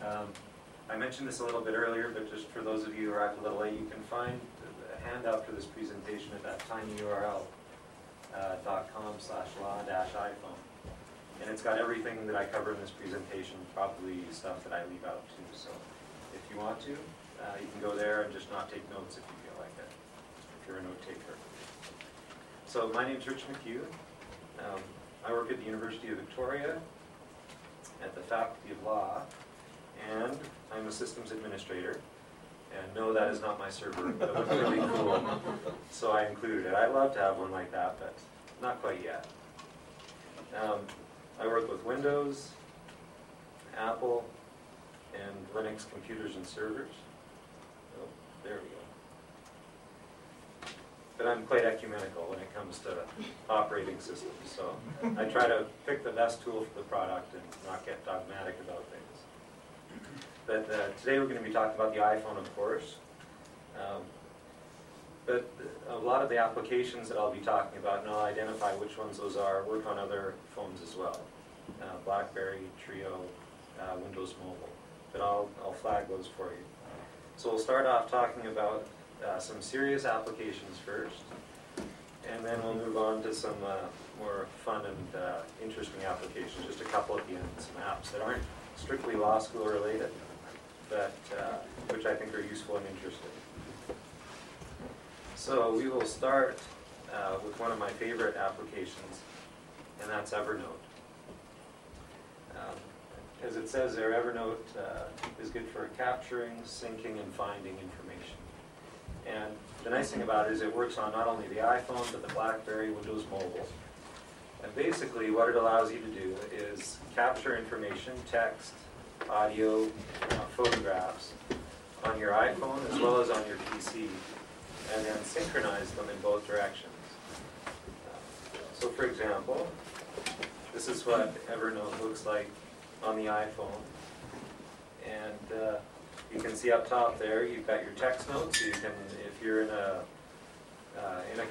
I mentioned this a little bit earlier, but just for those of you who arrived a little late, you can find a handout for this presentation at that tiny URL, .com/law-iPhone. And it's got everything that I cover in this presentation, probably stuff that I leave out too. So if you want to, you can go there and just not take notes if you feel like it, if you're a note taker. So my name's Rich McCue. I work at the University of Victoria at the Faculty of Law, and I'm a systems administrator. And no, that is not my server, but it looks really cool, so I included it. I'd love to have one like that, but not quite yet. I work with Windows, Apple, and Linux computers and servers. Oh, there we go. But I'm quite ecumenical when it comes to operating systems, so I try to pick the best tool for the product and not get dogmatic about things. But today we're going to be talking about the iPhone, of course. But a lot of the applications that I'll be talking about, and I'll identify which ones those are, work on other phones as well. BlackBerry, Trio, Windows Mobile. But I'll flag those for you. So we'll start off talking about some serious applications first, and then we'll move on to some more fun and interesting applications, just a couple at the end, some apps that aren't strictly law school related, but which I think are useful and interesting. So we will start with one of my favorite applications, and that's EverNote. As it says there, EverNote is good for capturing, syncing, and finding information. And the nice thing about it is it works on not only the iPhone, but the BlackBerry, Windows Mobile. And basically what it allows you to do is capture information, text, audio, photographs on your iPhone as well as on your PC, and then synchronize them in both directions. So for example, this is what EverNote looks like on the iPhone. And you can see up top there, you've got your text notes. So you can, if you're in a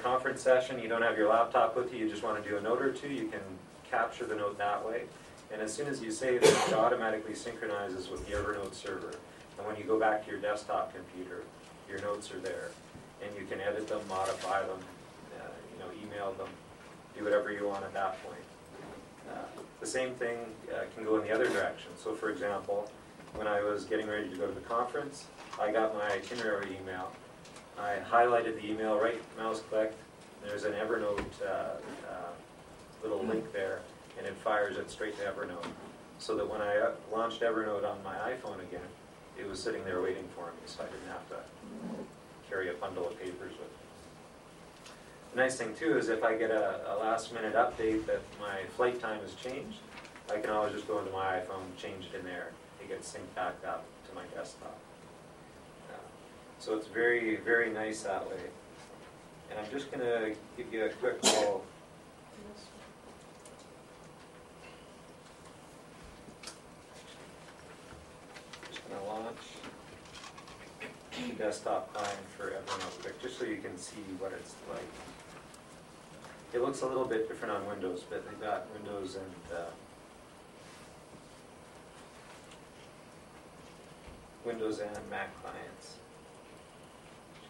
conference session, you don't have your laptop with you, you just want to do a note or two, you can capture the note that way. And as soon as you save it, it automatically synchronizes with the EverNote server. And when you go back to your desktop computer, your notes are there. And you can edit them, modify them, email them, do whatever you want at that point. The same thing can go in the other direction. So for example, when I was getting ready to go to the conference, I got my itinerary email. I highlighted the email, right mouse clicked, there's an EverNote little link there, and it fires it straight to EverNote. So that when I launched EverNote on my iPhone again, it was sitting there waiting for me, so I didn't have to carry a bundle of papers with me. The nice thing too is if I get a last minute update that my flight time has changed, I can always just go into my iPhone, change it in there. It gets synced back up to my desktop. So it's very, very nice that way. And I'm just going to give you a quick little launch the desktop client for EverNote quick, just so you can see what it's like. It looks a little bit different on Windows, but they've got Windows and Mac clients.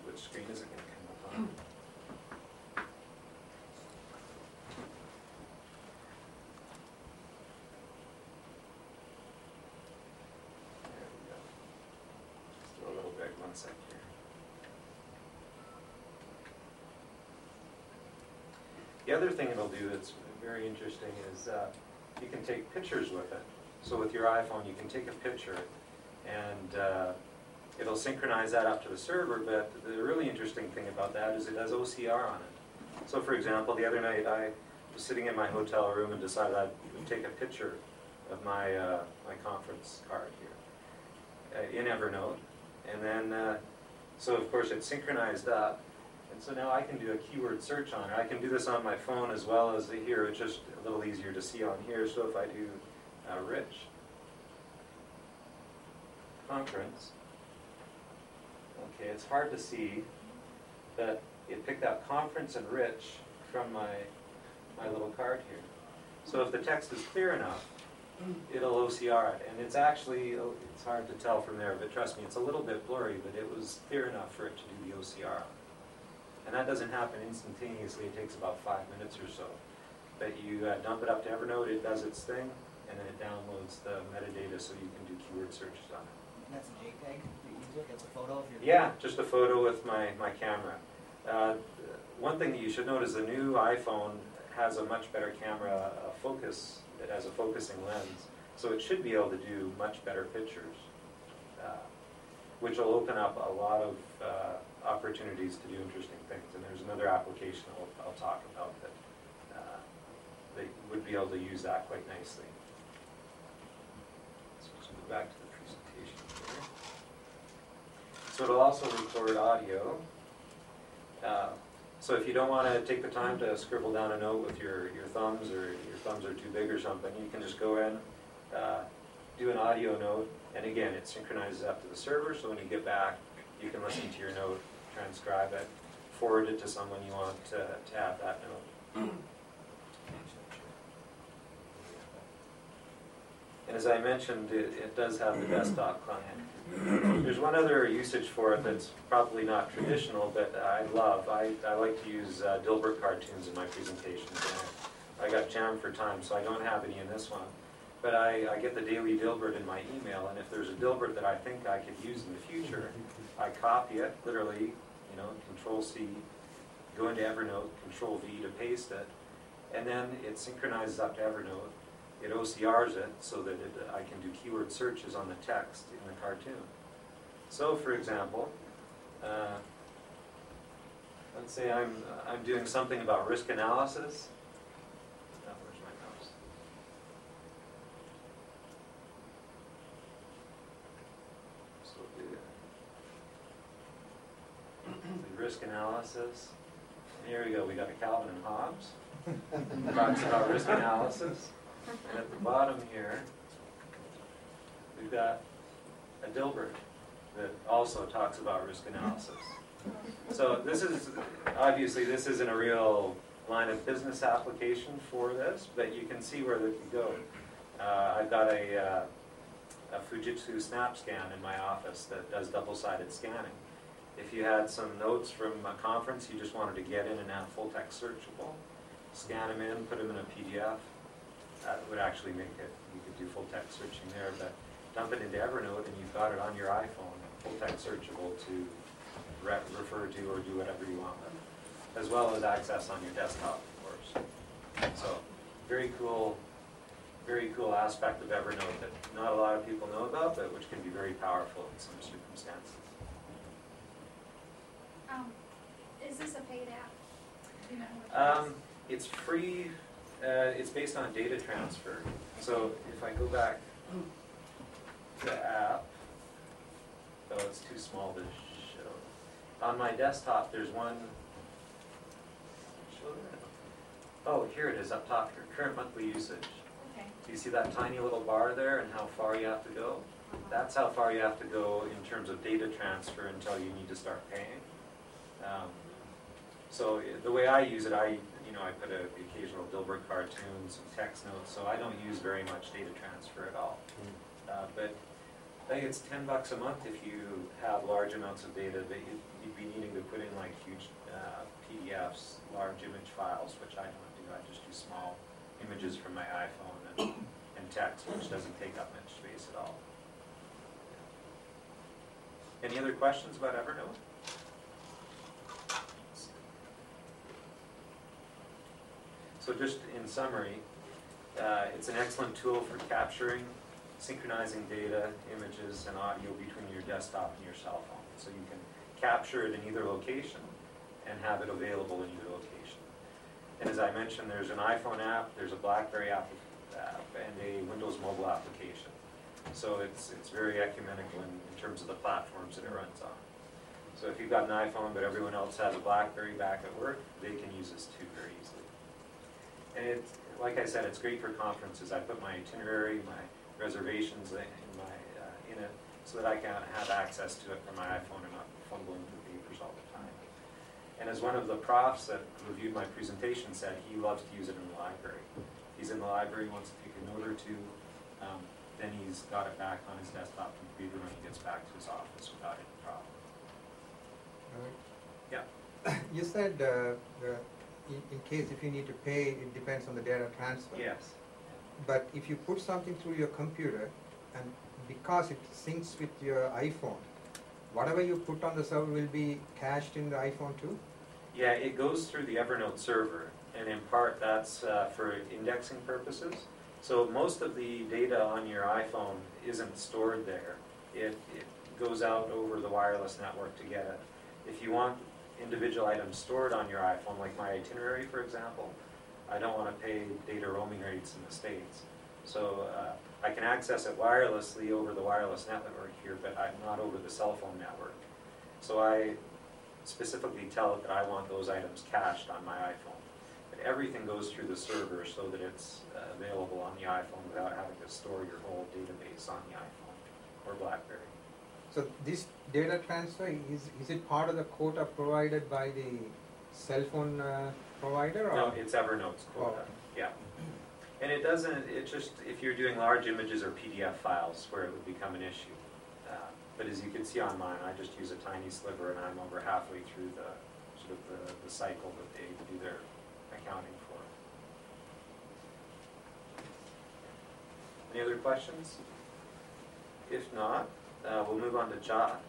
Which screen is it going to come up on? One sec here. The other thing it'll do that's very interesting is you can take pictures with it. So with your iPhone, you can take a picture, and it'll synchronize that up to the server. But the really interesting thing about that is it has OCR on it. So for example, the other night I was sitting in my hotel room and decided I would take a picture of my my conference card here in EverNote. And then, so of course it's synchronized up, and so now I can do a keyword search on it. I can do this on my phone as well as here. It's just a little easier to see on here. So if I do Rich conference, okay, it's hard to see, but it picked out conference and Rich from my little card here. So if the text is clear enough, it'll OCR it. And it's actually, it's hard to tell from there, but trust me, it's a little bit blurry, but it was clear enough for it to do the OCR. And that doesn't happen instantaneously, it takes about 5 minutes or so. But you dump it up to EverNote, it does its thing, and then it downloads the metadata so you can do keyword searches on it. And that's a JPEG that you use it? That's a photo of your... Yeah, just a photo with my camera. One thing that you should note is the new iPhone has a much better camera focus. It has a focusing lens. So it should be able to do much better pictures, which will open up a lot of opportunities to do interesting things. And there's another application I'll talk about that would be able to use that quite nicely. So let's move back to the presentation here. So it'll also record audio. So if you don't want to take the time to scribble down a note with your thumbs, or your thumbs are too big or something, you can just go in, do an audio note, and again, it synchronizes up to the server, so when you get back, you can listen to your note, transcribe it, forward it to someone you want to have that note. And as I mentioned, it does have the desktop client. There's one other usage for it that's probably not traditional, but I love. I like to use Dilbert cartoons in my presentations. I got jammed for time, so I don't have any in this one. But I get the daily Dilbert in my email, and if there's a Dilbert that I think I could use in the future, I copy it, literally, Control-C, go into EverNote, Control-V to paste it, and then it synchronizes up to EverNote. It OCRs it so that I can do keyword searches on the text in the cartoon. So, for example, let's say I'm doing something about risk analysis. Oh, where's my mouse? So the risk analysis. Here we go. We got a Calvin and Hobbes. Talks about risk analysis. And at the bottom here, we've got a Dilbert that also talks about risk analysis. So this is, obviously this isn't a real line of business application for this, but you can see where they can go. I've got a Fujitsu SnapScan in my office that does double-sided scanning. If you had some notes from a conference you just wanted to get in and have full-text searchable, scan them in, put them in a PDF. That would actually make it, you could do full-text searching there, but dump it into EverNote and you've got it on your iPhone, full-text searchable to refer to or do whatever you want with it, as well as access on your desktop, of course. So, very cool aspect of EverNote that not a lot of people know about, but which can be very powerful in some circumstances. Is this a paid app? Do you know what it is? It's free. It's based on data transfer. So if I go back to the app, oh, it's too small to show. On my desktop, there's one. Oh, here it is up top here. Current monthly usage. Okay. Do you see that tiny little bar there and how far you have to go? That's how far you have to go in terms of data transfer until you need to start paying. So the way I use it, I put the occasional Dilbert cartoon, some text notes, so I don't use very much data transfer at all. But I think it's $10 a month if you have large amounts of data that you'd be needing to put in like huge PDFs, large image files, which I don't do. I just do small images from my iPhone and text, which doesn't take up much space at all. Any other questions about EverNote? So just in summary, it's an excellent tool for capturing, synchronizing data, images, and audio between your desktop and your cell phone. So you can capture it in either location and have it available in either location. And as I mentioned, there's an iPhone app, there's a BlackBerry app, and a Windows mobile application. So it's very ecumenical in terms of the platforms that it runs on. So if you've got an iPhone but everyone else has a BlackBerry back at work, they can use this too very easily. And it's, like I said, it's great for conferences. I put my itinerary, my reservations in it so that I can have access to it from my iPhone and not fumbling through papers all the time. And as one of the profs that reviewed my presentation said, he loves to use it in the library. He's in the library, wants to take a note or two, then he's got it back on his desktop computer when he gets back to his office without any problem. Yeah. You said in case if you need to pay, it depends on the data transfer. Yes. But if you put something through your computer, and because it syncs with your iPhone, whatever you put on the server will be cached in the iPhone too? Yeah, it goes through the EverNote server, and in part that's for indexing purposes. So most of the data on your iPhone isn't stored there. It goes out over the wireless network to get it. If you want individual items stored on your iPhone, like my itinerary, for example, I don't want to pay data roaming rates in the States. So I can access it wirelessly over the wireless network here, but not over the cell phone network. So I specifically tell it that I want those items cached on my iPhone. But everything goes through the server so that it's available on the iPhone without having to store your whole database on the iPhone or BlackBerry. So this data transfer, is it part of the quota provided by the cell phone provider? Or? No, it's EverNote's quota. Oh. Yeah. And it doesn't, it just, if you're doing large images or PDF files where it would become an issue. But as you can see on mine, I just use a tiny sliver and I'm over halfway through the sort of the cycle that they do their accounting for. Any other questions? If not, we'll move on to Jot.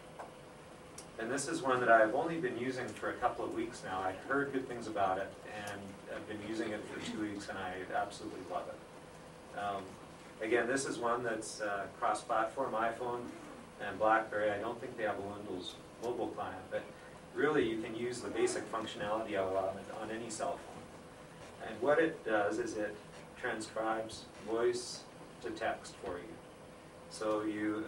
And this is one that I've only been using for a couple of weeks now. I'd heard good things about it, and I've been using it for 2 weeks, and I absolutely love it. Again, this is one that's cross-platform, iPhone and BlackBerry. I don't think they have a Windows mobile client, but really you can use the basic functionality of it on any cell phone. And what it does is it transcribes voice to text for you. So you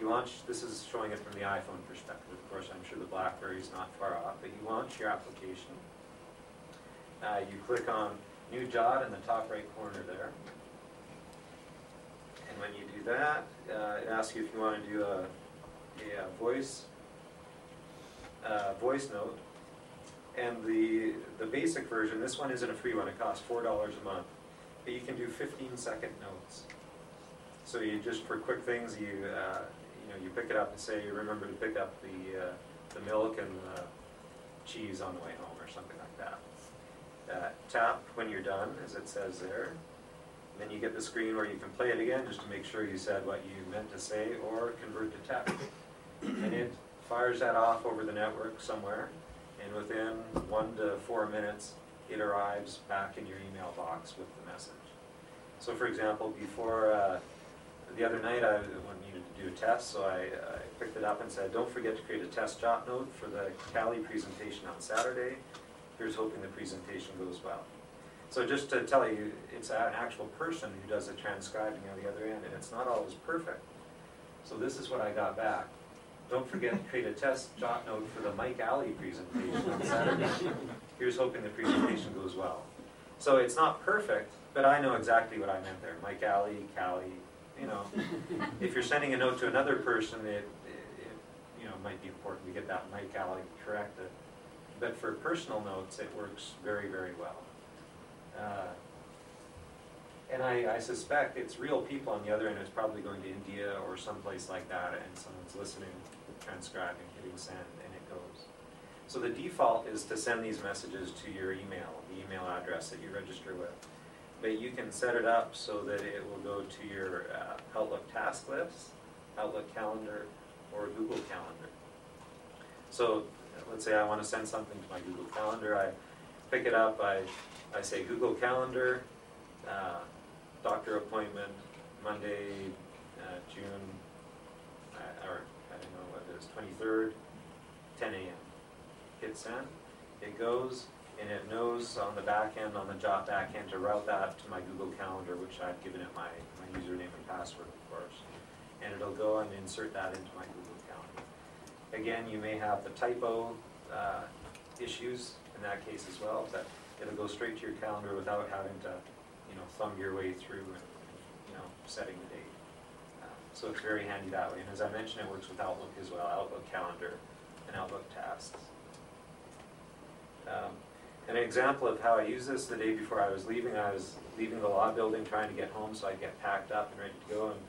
launch, this is showing it from the iPhone perspective. Of course, I'm sure the BlackBerry is not far off, but you launch your application. You click on New Jot in the top right corner there. And when you do that, it asks you if you want to do a voice note. And the basic version, this one isn't a free one, it costs $4 a month. But you can do 15-second notes. So you just, for quick things, you pick it up and say, remember to pick up the milk and the cheese on the way home or something like that. Tap when you're done, as it says there. Then you get the screen where you can play it again just to make sure you said what you meant to say or convert to text. And it fires that off over the network somewhere, and within 1 to 4 minutes it arrives back in your email box with the message. So for example, before the other night I needed to do a test, so I picked it up and said, don't forget to create a test Jot note for the Cali presentation on Saturday. Here's hoping the presentation goes well. So just to tell you, it's an actual person who does the transcribing on the other end, and it's not always perfect. So this is what I got back. Don't forget to create a test Jot note for the Mike Alley presentation on Saturday. Here's hoping the presentation goes well. So it's not perfect, but I know exactly what I meant there. Mike Alley, Cali, you know. If you're sending a note to another person, it might be important to get that Mike Alley corrected. But for personal notes, it works very, very well. And I suspect it's real people on the other end. It's probably going to India or someplace like that, and someone's listening, transcribing, hitting send, and it goes. So the default is to send these messages to your email, the email address that you register with. But you can set it up so that it will go to your Outlook task lists, Outlook calendar, or Google Calendar. So let's say I want to send something to my Google Calendar. I pick it up, I say Google Calendar, doctor appointment, Monday, June, or I don't know what it is, 23rd, 10 a.m. Hit send, it goes, and it knows on the back end, on the Jot back end, to route that to my Google Calendar, which I've given it my username and password, of course. And it'll go and insert that into my Google Calendar. Again, you may have the typo issues in that case as well, but it'll go straight to your calendar without having to, thumb your way through and, setting the date. So it's very handy that way. And as I mentioned, it works with Outlook as well, Outlook Calendar and Outlook Tasks. An example of how I use this, the day before I was leaving the law building trying to get home so I'd get packed up and ready to go, and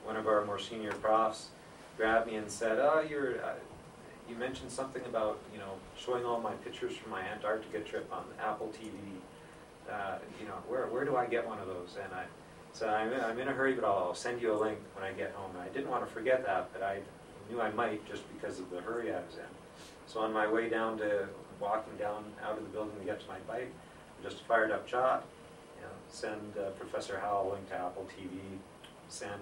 one of our more senior profs grabbed me and said, "Oh, you mentioned something about, you know, showing all my pictures from my Antarctica trip on Apple TV. You know, where do I get one of those?" And I said, I'm in a hurry, but I'll send you a link when I get home. And I didn't want to forget that, but I knew I might just because of the hurry I was in. So on my way down to walking down out of the building to get to my bike, I just fired up Jot, you know, send Professor Howell a link to Apple TV, send,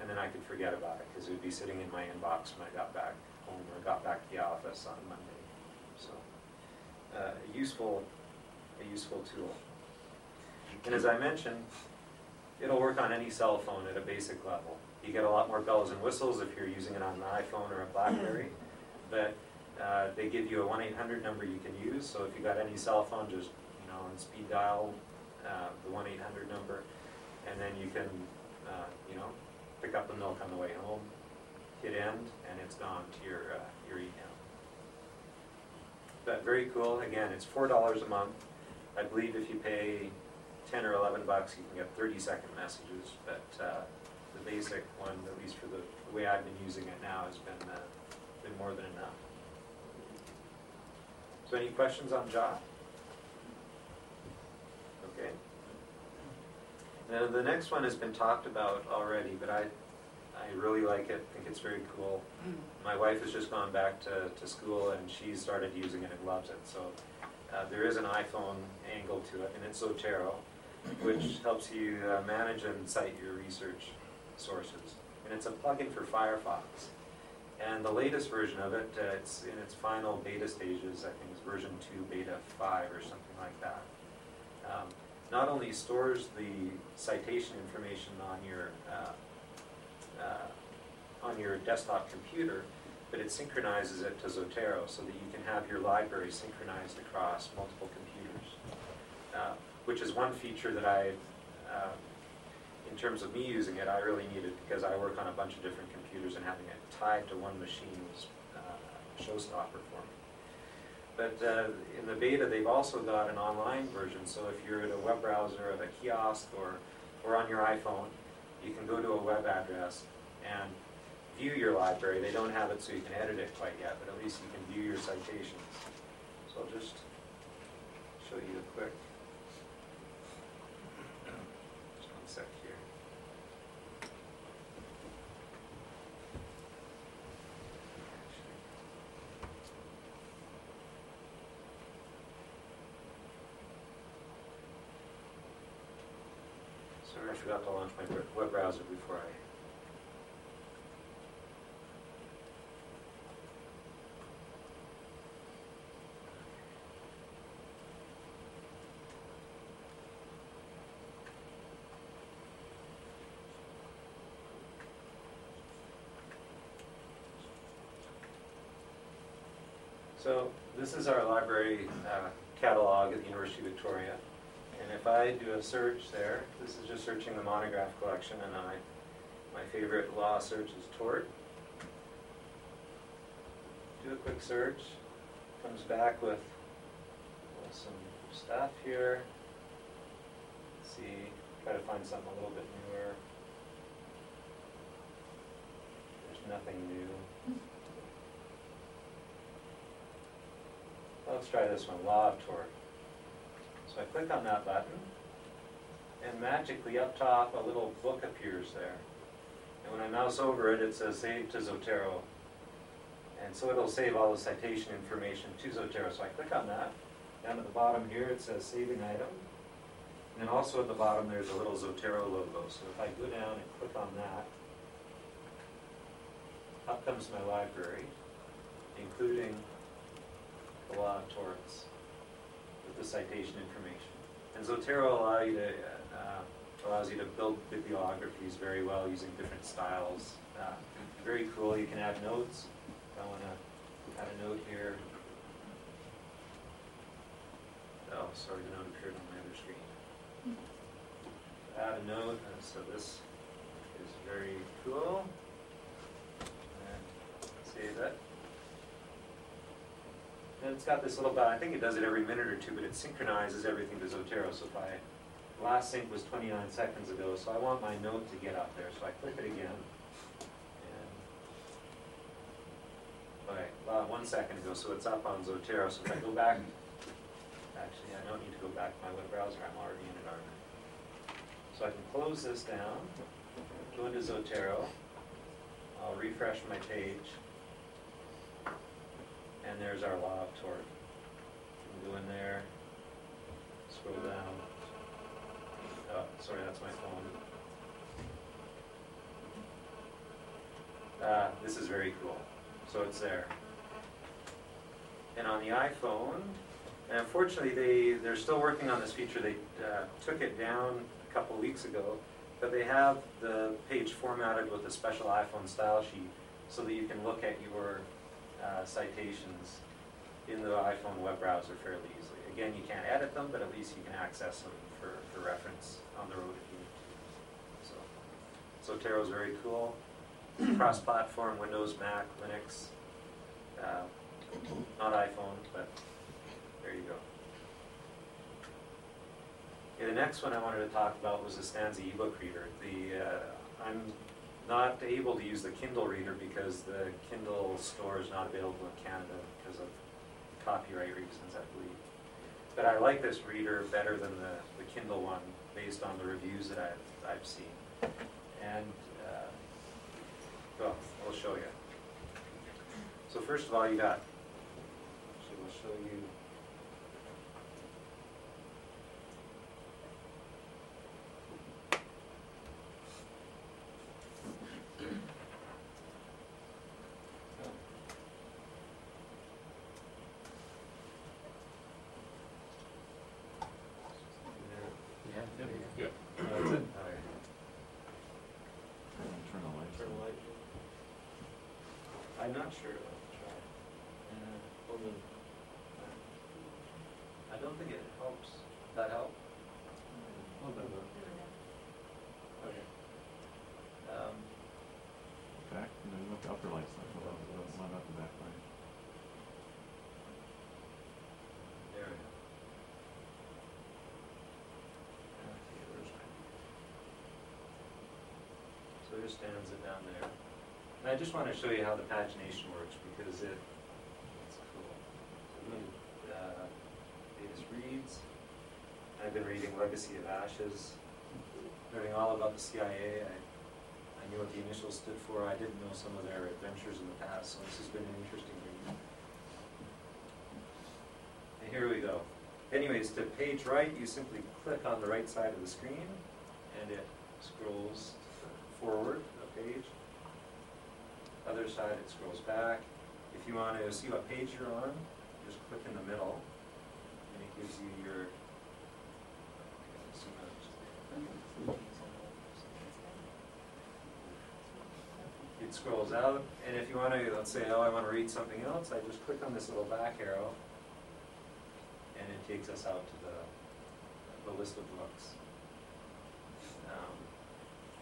and then I could forget about it because it would be sitting in my inbox when I got back home or got back to the office on Monday. So a useful tool. And as I mentioned, it'll work on any cell phone at a basic level. You get a lot more bells and whistles if you're using it on an iPhone or a BlackBerry, but they give you a 1-800 number you can use. So if you got any cell phone, just, you know, on speed dial the 1-800 number, and then you can you know, pick up the milk on the way home, hit end, and it's gone to your email. But very cool. Again, it's $4 a month. I believe if you pay 10 or 11 bucks, you can get 30-second messages. But the basic one, at least for the way I've been using it now, has been more than enough. So any questions on Jot? Okay. Now the next one has been talked about already, but I really like it. I think it's very cool. My wife has just gone back to school and she started using it and loves it. So there is an iPhone angle to it, and it's Zotero, which helps you manage and cite your research sources. And it's a plugin for Firefox. And the latest version of it, it's in its final beta stages. I think it's version 2, beta 5 or something like that. Not only stores the citation information on your desktop computer, but it synchronizes it to Zotero so that you can have your library synchronized across multiple computers, which is one feature that in terms of me using it, I really needed because I work on a bunch of different computers, and having it tied to one machine was a showstopper for me. But in the beta, they've also got an online version, so if you're at a web browser, at a kiosk, or on your iPhone, you can go to a web address and view your library. They don't have it so you can edit it quite yet, but at least you can view your citations. So I'll just show you a quick, just one sec here. Sorry, I forgot to launch my web browser before I... So this is our library catalog at the University of Victoria. And if I do a search there, this is just searching the monograph collection, and my favorite law search is tort. Do a quick search, comes back with some stuff here. Let's see, try to find something a little bit newer. There's nothing new. Let's try this one, Law of Tort. So I click on that button, and magically up top a little book appears there. And when I mouse over it, it says Save to Zotero. And so it'll save all the citation information to Zotero. So I click on that. Down at the bottom here it says Saving Item. And then also at the bottom there's a little Zotero logo. So if I go down and click on that, up comes my library, including the Law of Torts with the citation information. And Zotero allows you to build bibliographies very well using different styles. Very cool. You can add notes. I want to add a note here. Oh, sorry, the note appeared on my other screen. Add a note, and so this is very cool. And save it. And it's got this little button. I think it does it every minute or two, but it synchronizes everything to Zotero. So if last sync was 29 seconds ago, so I want my note to get up there. So I click it again. And, okay, 1 second ago, so it's up on Zotero. So if I go back, actually I don't need to go back to my web browser, I'm already in it, aren't I? So I can close this down, go into Zotero, I'll refresh my page, and there's our law of torque. Go in there, scroll down. Oh, sorry, that's my phone. This is very cool. So it's there. And on the iPhone, and unfortunately they're still working on this feature. They took it down a couple weeks ago, but they have the page formatted with a special iPhone style sheet so that you can look at your citations in the iPhone web browser fairly easily. Again, you can't edit them, but at least you can access them for reference on the road if you need to. So Zotero's very cool. Cross-platform, Windows, Mac, Linux, not iPhone, but there you go. Okay, the next one I wanted to talk about was the Stanza ebook reader. I'm not able to use the Kindle reader because the Kindle store is not available in Canada because of copyright reasons, I believe. But I like this reader better than the Kindle one based on the reviews that I've seen. And, well, I'll show you. So first of all, you got, actually we'll show you. Good. That's it? Okay. Turn the lights Turn on. the light. I'm not sure. I'll try. Hold on. I don't think it helps. That help? A little bit of Okay. back, and then look upper lights, one up the back light. There we go. Okay, where's my? So there's Stanza down there. And I just want to show you how the pagination works because it's cool. So latest reads. I've been reading Legacy of Ashes, learning all about the CIA. I knew what the initials stood for. I didn't know some of their adventures in the past, so this has been an interesting read. And here we go. Anyways, to page right, you simply click on the right side of the screen, and it scrolls forward a page. Other side, it scrolls back. If you want to see what page you're on, just click in the middle, and it gives you your. It scrolls out, and if you want to, let's say, oh, I want to read something else, I just click on this little back arrow, and it takes us out to the list of books.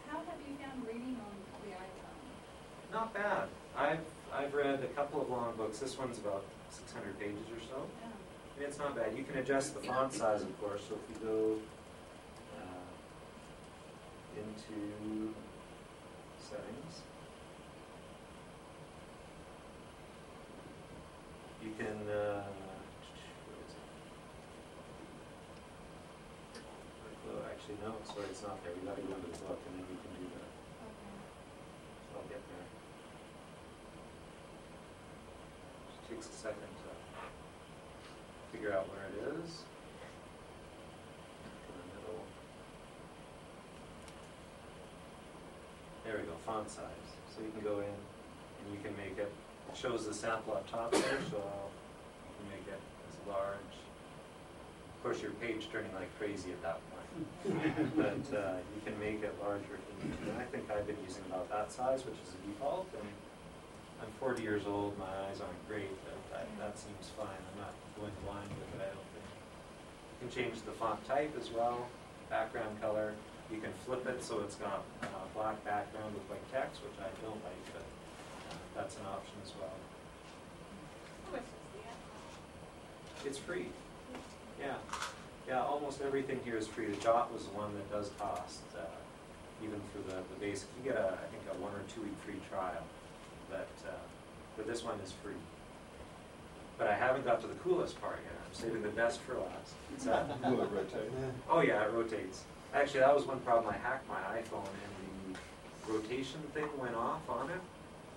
How have you found reading on the iPhone? Not bad. I've read a couple of long books. This one's about 600 pages or so. Yeah. And it's not bad. You can adjust the font size, of course. So if you go into settings, you can, where is it? Oh, actually, no, sorry, it's not there. We gotta go into the book and then you can do that. Okay. I'll get there. Just takes a second to figure out where it is. In the middle. There we go, font size. So you can go in and you can make it, it shows the sample up top there, so you can make it as large. Of course, your page turning like crazy at that point. But you can make it larger if you need to. And I think I've been using about that size, which is the default. And I'm 40 years old, my eyes aren't great, but that seems fine. I'm not going blind with it, I don't think. You can change the font type as well, background color. You can flip it so it's got black background with white text, which I don't like, but that's an option as well. It's free. Yeah. Yeah, almost everything here is free. The Jot was the one that does cost, even for the basic. You get I think a 1 or 2 week free trial, but this one is free. But I haven't got to the coolest part yet. I'm saving the best for last. Will it rotate? Oh yeah, it rotates. Actually, that was one problem. I hacked my iPhone and the rotation thing went off on it.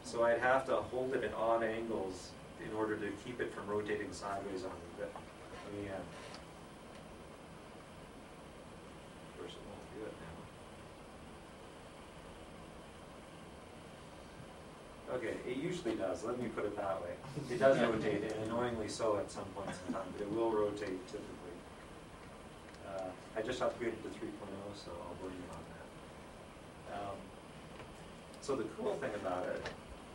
So I'd have to hold it at odd angles in order to keep it from rotating sideways on me. But yeah. Of course, it won't do it now. Okay, it usually does. Let me put it that way. It does rotate, and annoyingly so at some points in time, but it will rotate typically. I just upgraded to 3.0, so I'll blame you on that. So the cool thing about it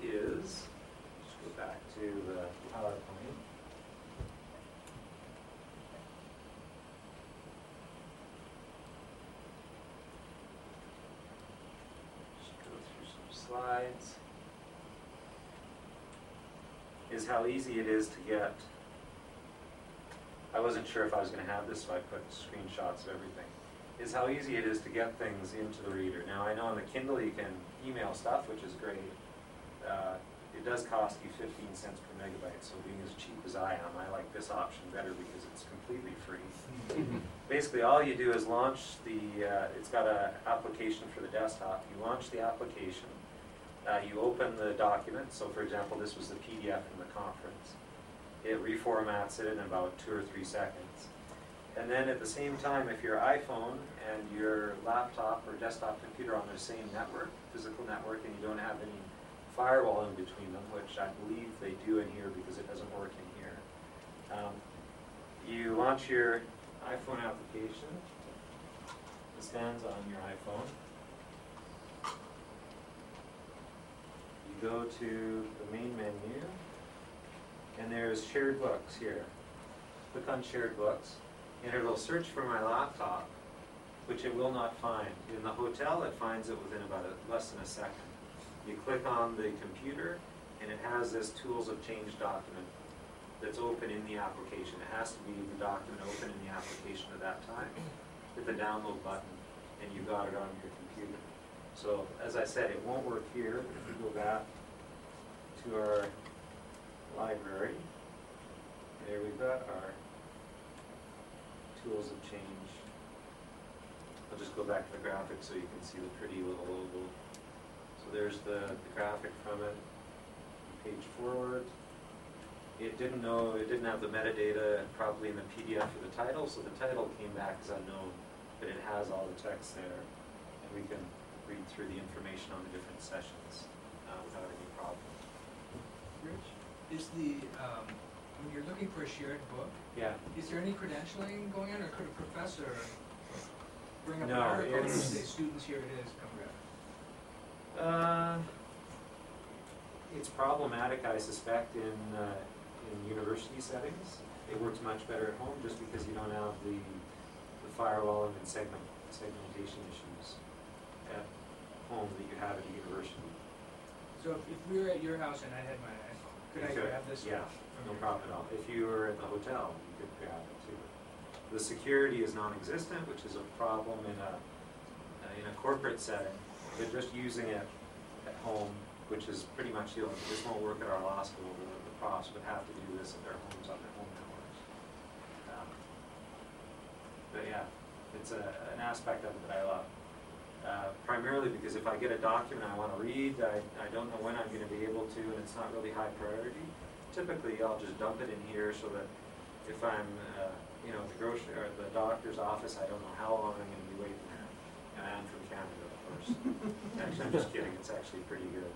is, just go back to the PowerPoint. Just go through some slides. Is how easy it is to get. I wasn't sure if I was going to have this, so I put screenshots of everything. Is how easy it is to get things into the reader. Now I know on the Kindle you can email stuff, which is great. It does cost you 15 cents per megabyte, so being as cheap as I am, I like this option better because it's completely free. Basically all you do is launch it's got an application for the desktop. You launch the application, you open the document, so for example this was the PDF from the conference. It reformats it in about 2 or 3 seconds. And then at the same time, if your iPhone and your laptop or desktop computer are on the same network, physical network, and you don't have any firewall in between them, which I believe they do in here because it doesn't work in here, you launch your iPhone application, the Stanza on your iPhone. You go to the main menu, and there's shared books here. Click on shared books, and it'll search for my laptop, which it will not find. In the hotel, it finds it within about less than a second. You click on the computer, and it has this Tools of Change document that's open in the application. It has to be the document open in the application at that time. Hit the download button, and you got it on your computer. So, as I said, it won't work here. If we go back to our library, there we've got our Tools of Change. I'll just go back to the graphic so you can see the pretty little logo. So there's the graphic from it. Page forward. It didn't have the metadata probably in the PDF for the title, so the title came back as unknown, but it has all the text there, and we can read through the information on the different sessions without any problem. Rich, is when you're looking for a shared book, Yeah. is there any credentialing going on, or could a professor bring up No, an article and it's- say, students, here it is, come grab it? It's problematic, I suspect, in university settings. It works much better at home just because you don't have the firewalling and segmentation issues at home that you have at a university. So if we were at your house and I had my iPhone, could I grab this? Yeah, from no your- problem at all. If you were at the hotel, you could grab it too. The security is non-existent, which is a problem in a corporate setting. But just using it at home, which is pretty much this won't work at our law school. The profs would have to do this at their homes on their home networks. But yeah, it's an aspect of it that I love. Primarily because if I get a document I want to read, I don't know when I'm going to be able to, and it's not really high priority. Typically, I'll just dump it in here so that if I'm, at the grocery or the doctor's office, I don't know how long I'm going to be waiting there. And I am from Canada, of course. Actually, I'm just kidding. It's actually pretty good.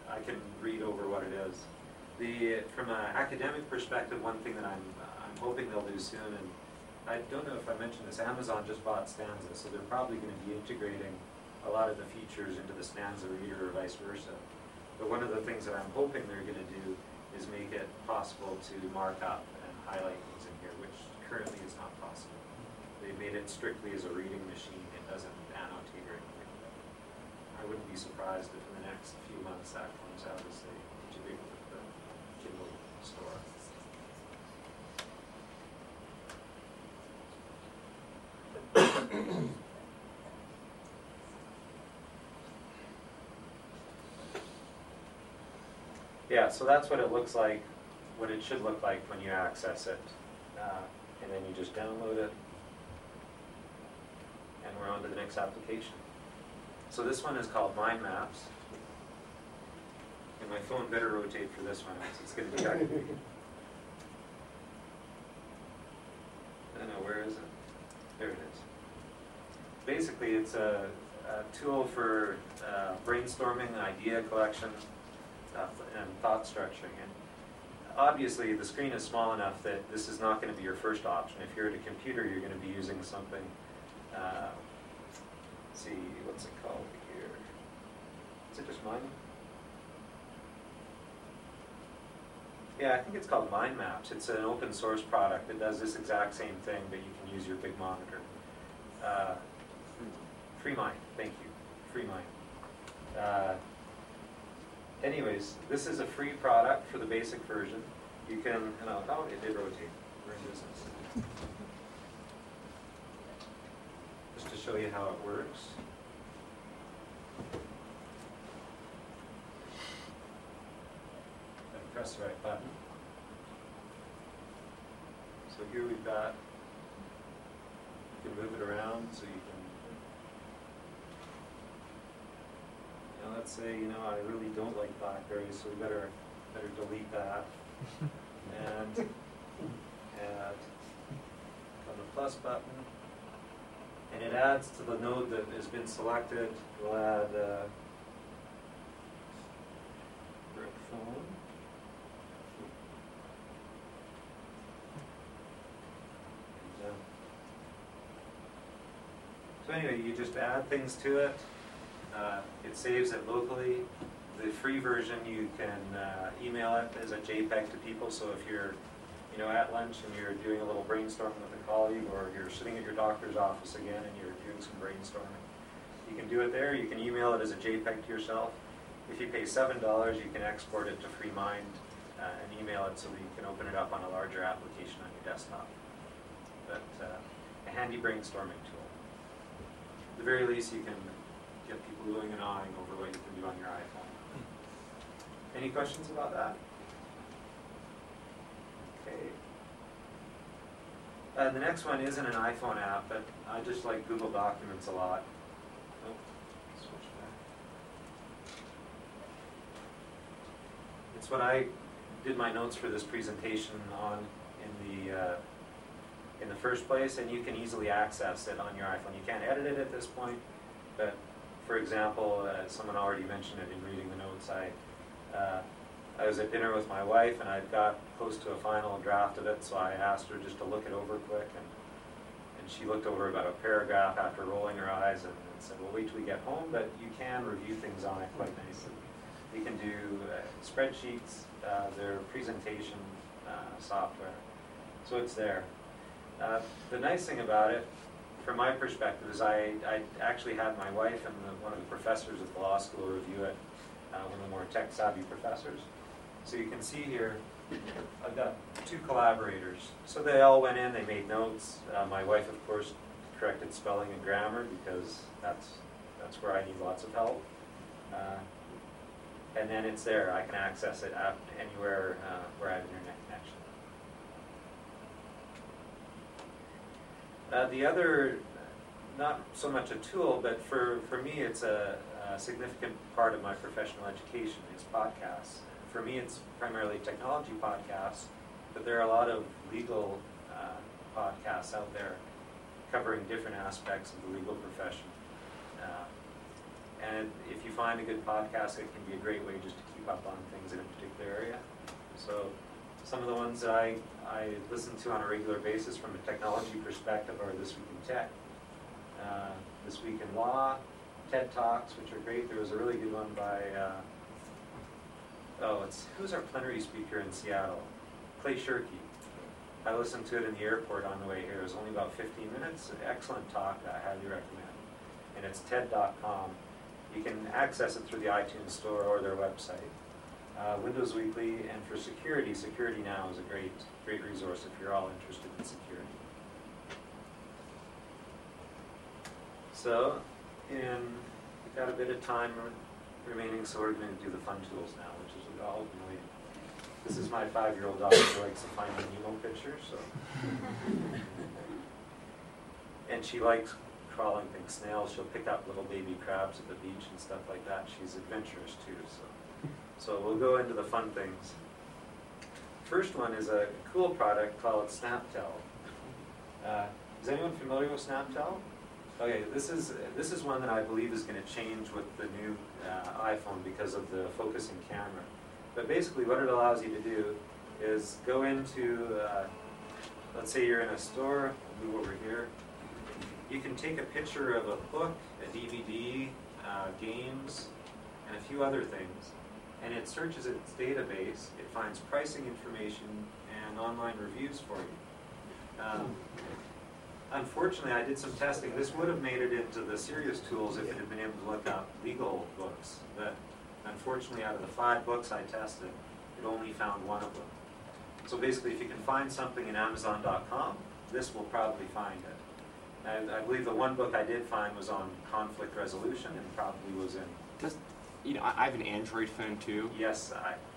I can read over what it is. From an academic perspective, one thing that I'm hoping they'll do soon, and I don't know if I mentioned this, Amazon just bought Stanza, so they're probably going to be integrating a lot of the features into the Stanza reader or vice versa. But one of the things that I'm hoping they're going to do is make it possible to mark up and highlight things in here, which currently is not possible. They made it strictly as a reading machine. It doesn't annotate or anything. I wouldn't be surprised if in the next few months that comes out as they integrate with the Kindle store. Yeah, so that's what it looks like, what it should look like when you access it. And then you just download it. And we're on to the next application. So this one is called Mind Maps. And my phone better rotate for this one, else it's going to be dark. I don't know, where is it? There it is. Basically, it's a tool for brainstorming, idea collection, and thought structuring. And obviously, the screen is small enough that this is not going to be your first option. If you're at a computer, you're going to be using something. Let's see, what's it called here? Is it just mine? Yeah, I think it's called Mind Maps. It's an open source product that does this exact same thing, but you can use your big monitor. FreeMind, thank you. FreeMind. Anyways, this is a free product for the basic version. You can, oh, it did rotate. We're in business. Just to show you how it works. Press the right button. So here we've got, you can move it around so you can, let's say, I really don't like BlackBerry, so we better delete that. And add on the plus button. And it adds to the node that has been selected. We'll add brick phone. So anyway, you just add things to it. It saves it locally. The free version, you can email it as a JPEG to people. So if you're, at lunch and you're doing a little brainstorming with a colleague, or you're sitting at your doctor's office again and you're doing some brainstorming, you can do it there. You can email it as a JPEG to yourself. If you pay $7, you can export it to FreeMind and email it so that you can open it up on a larger application on your desktop. But a handy brainstorming tool. At the very least, you can get people oohing and ahhing over what you can do on your iPhone. Any questions about that? Okay. The next one isn't an iPhone app, but I just like Google Documents a lot. Oh, switch back. It's what I did my notes for this presentation on in the first place, and you can easily access it on your iPhone. You can't edit it at this point, but for example, someone already mentioned it in reading the notes, I was at dinner with my wife and I'd got close to a final draft of it, so I asked her just to look it over quick, and she looked over about a paragraph after rolling her eyes and said, well, wait till we get home, but you can review things on it quite nicely. You can do spreadsheets, their presentation software, so it's there. The nice thing about it, from my perspective, is I actually had my wife and one of the professors at the law school review it, one of the more tech-savvy professors. So you can see here, I've got two collaborators. So they all went in, they made notes. My wife, of course, corrected spelling and grammar because that's where I need lots of help. And then it's there. I can access it anywhere where I have internet connection. The other, not so much a tool, but for me it's a significant part of my professional education is podcasts. For me it's primarily technology podcasts, but there are a lot of legal podcasts out there covering different aspects of the legal profession. And if you find a good podcast, it can be a great way just to keep up on things in a particular area. So some of the ones that I listen to on a regular basis from a technology perspective are This Week in Tech, This Week in Law, TED Talks, which are great. There was a really good one by, who's our plenary speaker in Seattle? Clay Shirky. I listened to it in the airport on the way here. It was only about 15 minutes. An excellent talk that I highly recommend. And it's TED.com. You can access it through the iTunes store or their website. Windows Weekly, and for security, Security Now is a great resource if you're all interested in security. So, we've got a bit of time remaining, so we're going to do the fun tools now, which is what all been waiting. This is my 5-year-old daughter who likes to find the Nemo picture, so. And she likes crawling things, snails. She'll pick up little baby crabs at the beach and stuff like that. She's adventurous too, so we'll go into the fun things. First one is a cool product called SnapTel. Is anyone familiar with SnapTel? Okay, this is one that I believe is going to change with the new iPhone because of the focusing camera. But basically what it allows you to do is go into, let's say you're in a store, we'll move over here. You can take a picture of a book, a DVD, games, and a few other things, and it searches its database, it finds pricing information and online reviews for you. Unfortunately, I did some testing. This would have made it into the serious tools if it had been able to look up legal books. But unfortunately, out of the 5 books I tested, it only found 1 of them. So basically, if you can find something in Amazon.com, this will probably find it. I believe the 1 book I did find was on conflict resolution and probably was in. I have an Android phone too. Yes,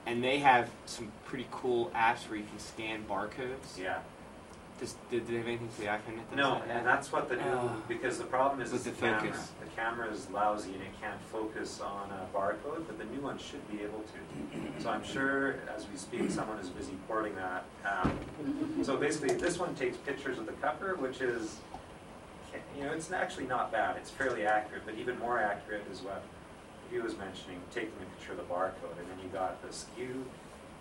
and they have some pretty cool apps where you can scan barcodes. Yeah. Do they have anything for the iPhone that does No, that? and that's what the new, because the problem is With the the camera. focus. The camera is lousy and it can't focus on a barcode, but the new one should be able to. So I'm sure as we speak, someone is busy porting that app. So basically, this one takes pictures of the cover, which is, it's actually not bad. It's fairly accurate, but even more accurate is what he was mentioning, taking a picture of the barcode, and then you got the SKU,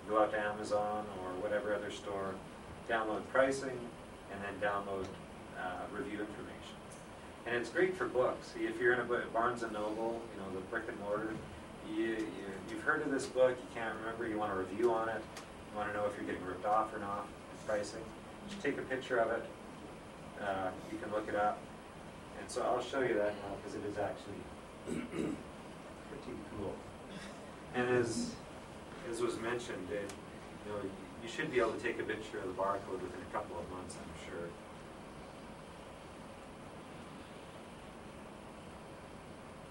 go out to Amazon or whatever other store, download pricing, and then download review information. And it's great for books. If you're in a Barnes & Noble, the brick and mortar, you've heard of this book, you can't remember, you want a review on it, you want to know if you're getting ripped off or not, pricing. Just take a picture of it, you can look it up. And so I'll show you that now because it is actually pretty cool. And as was mentioned, you should be able to take a picture of the barcode within a couple of months, I'm sure.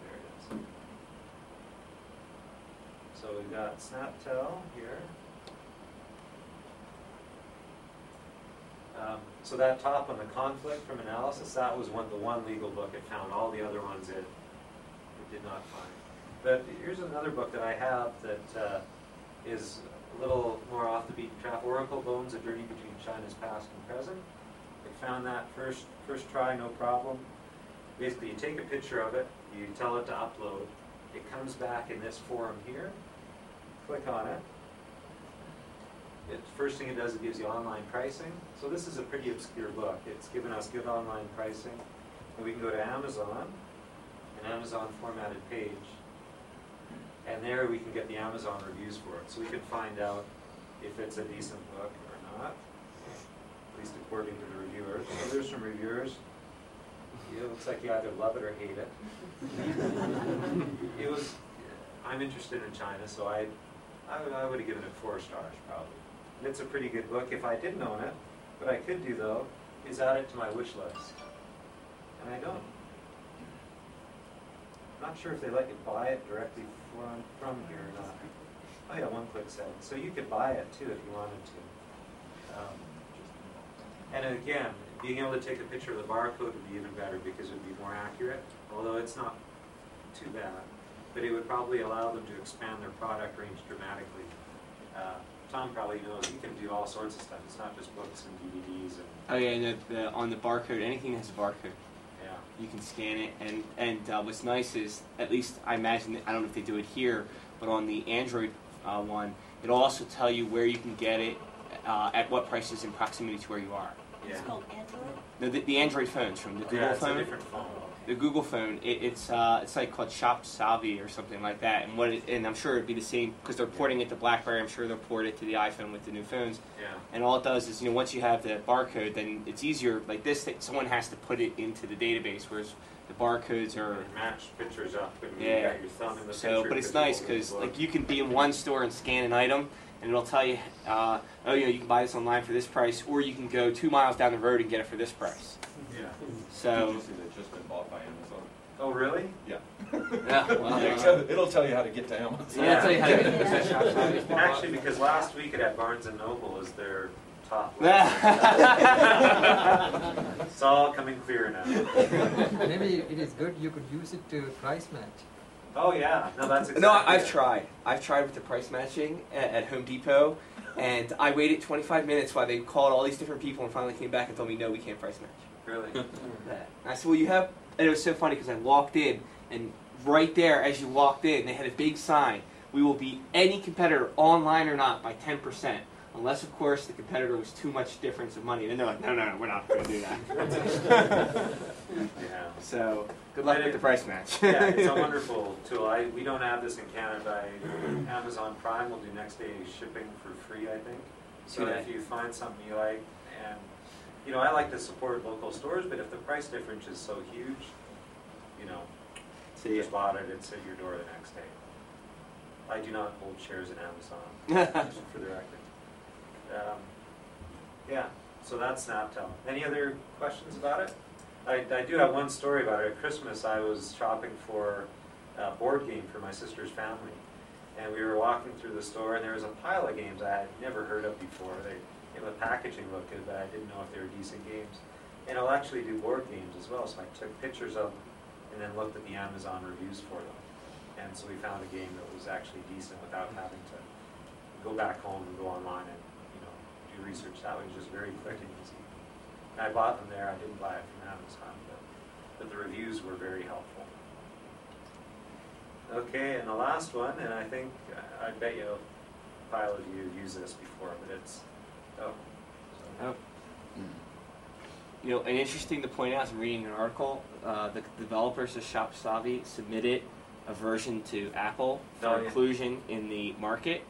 There it is. So we've got SnapTel here. So that top one, the conflict from analysis, that was the one legal book it found. All the other ones it did not find. But here's another book that I have that is a little more off the beaten track. Oracle Bones, A Journey Between China's Past and Present. I found that first try, no problem. Basically, you take a picture of it, you tell it to upload. It comes back in this form here. Click on it. First thing it does, it gives you online pricing. So this is a pretty obscure book. It's given us good online pricing. And we can go to Amazon, an Amazon formatted page. And there we can get the Amazon reviews for it. So we can find out if it's a decent book or not, at least according to the reviewers. So there's some reviewers. It looks like you either love it or hate it. I'm interested in China, so I would have given it 4 stars probably. It's a pretty good book if I didn't own it. What I could do though is add it to my wish list. And I don't. I'm not sure if they let you buy it directly from here or not. Oh yeah, one-click setting. So you could buy it too if you wanted to. And again, being able to take a picture of the barcode would be even better because it would be more accurate, although it's not too bad. But it would probably allow them to expand their product range dramatically. Tom probably knows you can do all sorts of stuff. It's not just books and DVDs. Oh yeah, and on the barcode, anything that has a barcode, Yeah. you can scan it. And what's nice is, at least I imagine, I don't know if they do it here, but on the Android one, it'll also tell you where you can get it, at what prices in proximity to where you are. Yeah. It's called Android? No, the Android phones from the Google Yeah, it's phone. a different phone. The Google phone, it's like called Shop Salvi or something like that, and I'm sure it'd be the same because they're porting it to BlackBerry. I'm sure they'll port it to the iPhone with the new phones. Yeah. And all it does is, once you have the barcode, then it's easier. Like this, someone has to put it into the database. Whereas the barcodes are. Match pictures up when you Yeah. got your thumb in the So, picture. but it's 'cause nice people because look. like you can be in one store and scan an item, and it'll tell you, oh, you know, you can buy this online for this price, or you can go 2 miles down the road and get it for this price. Yeah. So. Did you see they've just been bought by Amazon? Oh, really? Yeah. Yeah, well, there you go. It'll tell you how to get to Amazon. So that's how you have to get the shop size. Actually, because last week it had Barnes and Noble as their top. It's all coming clear now. Maybe it is good you could use it to price match. Oh yeah, no, that's exactly. No, I've it. tried. I've tried with the price matching at Home Depot, and I waited 25 minutes while they called all these different people and finally came back and told me, no, we can't price match. Really? And I said, well, you have, and it was so funny because I walked in, and right there as you walked in, they had a big sign, we will beat any competitor, online or not, by 10%. Unless, of course, the competitor was too much difference of money. And they're like, no, we're not going to do that. Yeah. So, good luck with the price match. Yeah, it's a wonderful tool. We don't have this in Canada. Amazon Prime will do next day shipping for free, I think. So if you find something you like, and you know, I like to support local stores, but if the price difference is so huge, you know, you just bought it, it's at your door the next day. I do not hold shares in Amazon, just for the record. Yeah, so that's SnapTel. Any other questions about it? I do have one story about it. At Christmas, I was shopping for a board game for my sister's family. And we were walking through the store, and there was a pile of games I had never heard of before. The packaging looked good, but I didn't know if they were decent games. And I'll actually do board games as well, so I took pictures of them and then looked at the Amazon reviews for them. And so we found a game that was actually decent without having to go back home and go online and do research. That was just very quick and easy. And I bought them there. I didn't buy it from Amazon, but the reviews were very helpful. Okay, and the last one, and I think, I bet you a pile of you have used this before, but it's, You know, and interesting to point out, I'm reading an article, the developers of Shop Savvy submitted a version to Apple for inclusion in the market,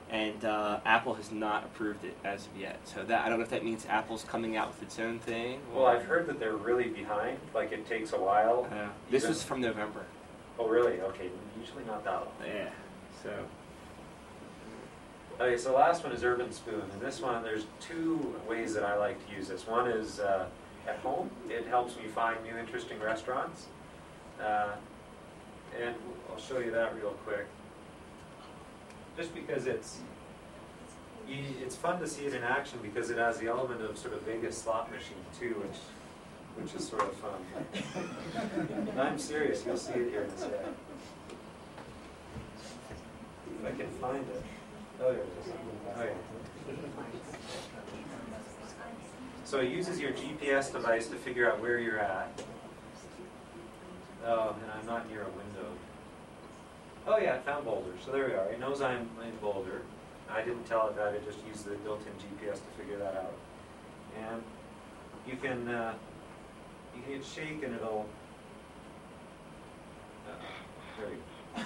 and Apple has not approved it as of yet. So that, I don't know if that means Apple's coming out with its own thing. Well, I've heard that they're really behind, like it takes a while. This was from November. Oh, really? Okay, usually not that long. Yeah, so. Okay, so the last one is Urban Spoon, and this one, there's two ways that I like to use this. One is at home. It helps me find new interesting restaurants. And I'll show you that real quick. Just because it's fun to see it in action because it has the element of sort of Vegas slot machine too, which is sort of fun. I'm serious, you'll see it here in a sec. If I can find it. Oh, there it is. Oh, yeah. So it uses your GPS device to figure out where you're at. Oh, and I'm not near a window. Oh yeah, it found Boulder. So there we are. It knows I'm in Boulder. I didn't tell it that. It just used the built-in GPS to figure that out. And you can hit shake and it'll. There you go.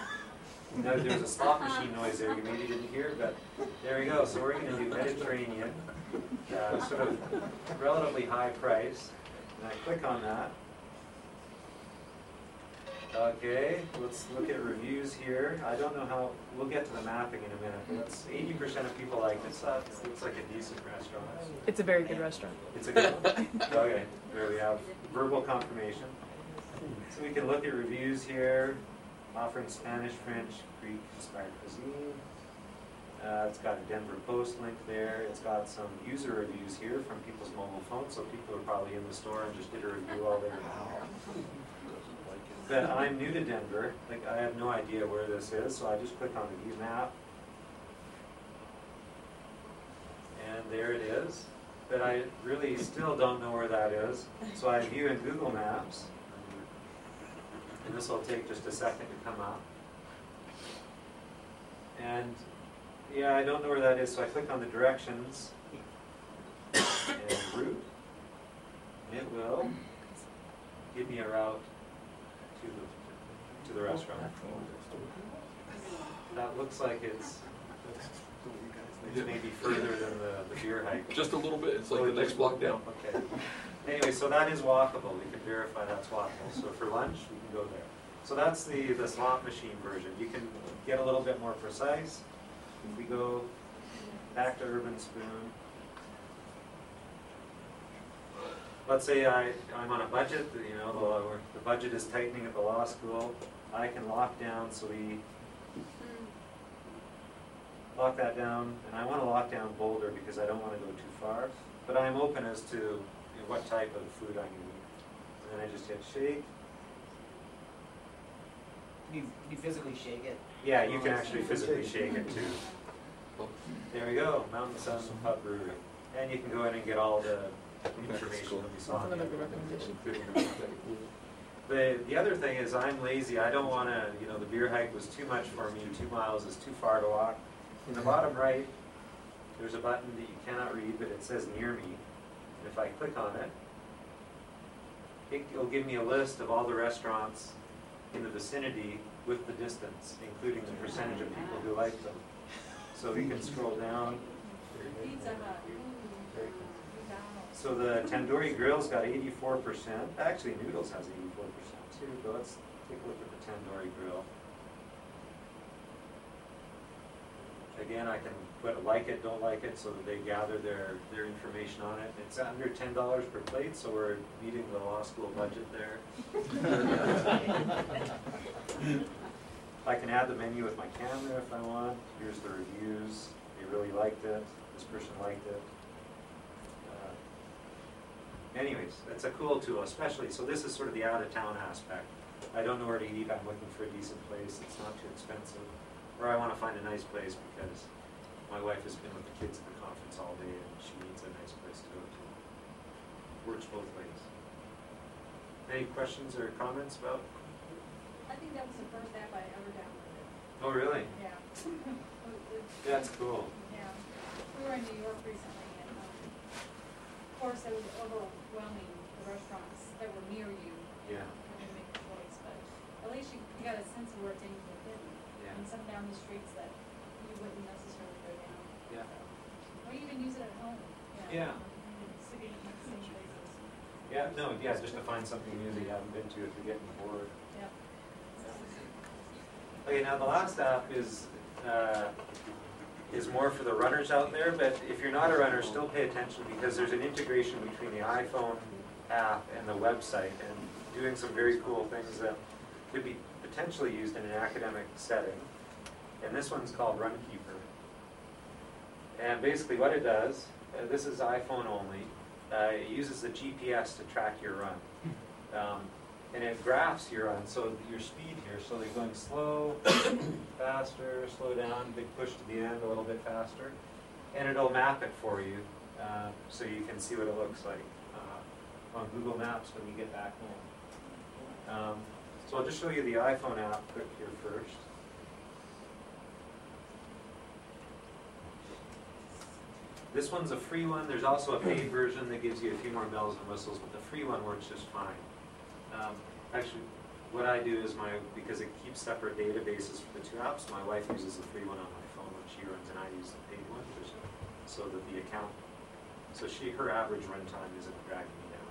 Now there's a slot machine noise there you maybe didn't hear, but there we go. So we're going to do Mediterranean, sort of relatively high price. And I click on that. Okay, let's look at reviews here. I don't know how, we'll get to the mapping in a minute, but 80% of people like this. It looks like a decent restaurant. It's a very good restaurant. It's a good one. Okay, there we have verbal confirmation. So we can look at reviews here, offering Spanish, French, Greek inspired cuisine. It's got a Denver Post link there. It's got some user reviews here from people's mobile phones, so people are probably in the store and just did a review while they were But I'm new to Denver. Like I have no idea where this is, so I just click on the view map. And there it is. But I really still don't know where that is. So I view in Google Maps. And this will take just a second to come up. And yeah, I don't know where that is, so I click on the directions and route. And it will give me a route to the restaurant. That looks like it's maybe further than the beer hike. Just a little bit. It's like the next block down. Okay. Anyway, so that is walkable. We can verify that's walkable. So for lunch, we can go there. So that's the slot machine version. You can get a little bit more precise. If we go back to Urban Spoon, let's say I'm on a budget. You know, the budget is tightening at the law school. I can lock down. So we lock that down, and I want to lock down Boulder because I don't want to go too far. But I'm open as to what type of food I need. And then I just hit shake. You physically shake it? Yeah, you can actually physically shake it too. There we go, Mountain Sun Pub Brewery. And you can go in and get all the information that we saw. The other thing is I'm lazy. I don't want to, you know, the beer hike was too much for me. 2 miles is too far to walk. In the bottom right, there's a button that you cannot read, but it says near me. And if I click on it, it'll give me a list of all the restaurants in the vicinity with the distance, including the percentage of people who like them. So we can scroll down. Pizza Hut. So the Tandoori Grill's got 84%. Actually, Noodles has 84% too, but let's take a look at the Tandoori Grill. Again, I can put like it, don't like it, so that they gather their information on it. It's under $10 per plate, so we're meeting the law school budget there. I can add the menu with my camera if I want. Here's the reviews. They really liked it. This person liked it. Anyways, it's a cool tool, especially, so this is sort of the out-of-town aspect. I don't know where to eat. I'm looking for a decent place. It's not too expensive. Or I want to find a nice place because my wife has been with the kids at the conference all day and she needs a nice place to go to. Works both ways. Any questions or comments about? I think that was the first app I ever downloaded. Oh, really? Yeah. That's cool. Yeah. We were in New York recently, and of course it was overwhelming, the restaurants that were near you. Yeah. You had to make a choice, but at least you got a sense of where things were hidden. Yeah. And some down the streets that you wouldn't necessarily go down. Yeah. Or you even use it at home. Yeah. Sitting in the same places. Yeah, no, yeah, just to find something new that you haven't been to if you're getting bored. Yep. Okay, now the last app is more for the runners out there, but if you're not a runner, still pay attention because there's an integration between the iPhone app and the website and doing some very cool things that could be potentially used in an academic setting. And this one's called Runkeeper. And basically what it does, this is iPhone only, it uses the GPS to track your run. And it graphs your run, so your speed here, so you're going slow, faster, slow down, big push to the end, a little bit faster. And it'll map it for you, so you can see what it looks like on Google Maps when you get back home. So I'll just show you the iPhone app quick here first. This one's a free one. There's also a paid version that gives you a few more bells and whistles, but the free one works just fine. Actually, what I do is because it keeps separate databases for the two apps, my wife uses the free one on my phone when she runs, and I use the paid one, so that the account, so her average run time isn't dragging me down.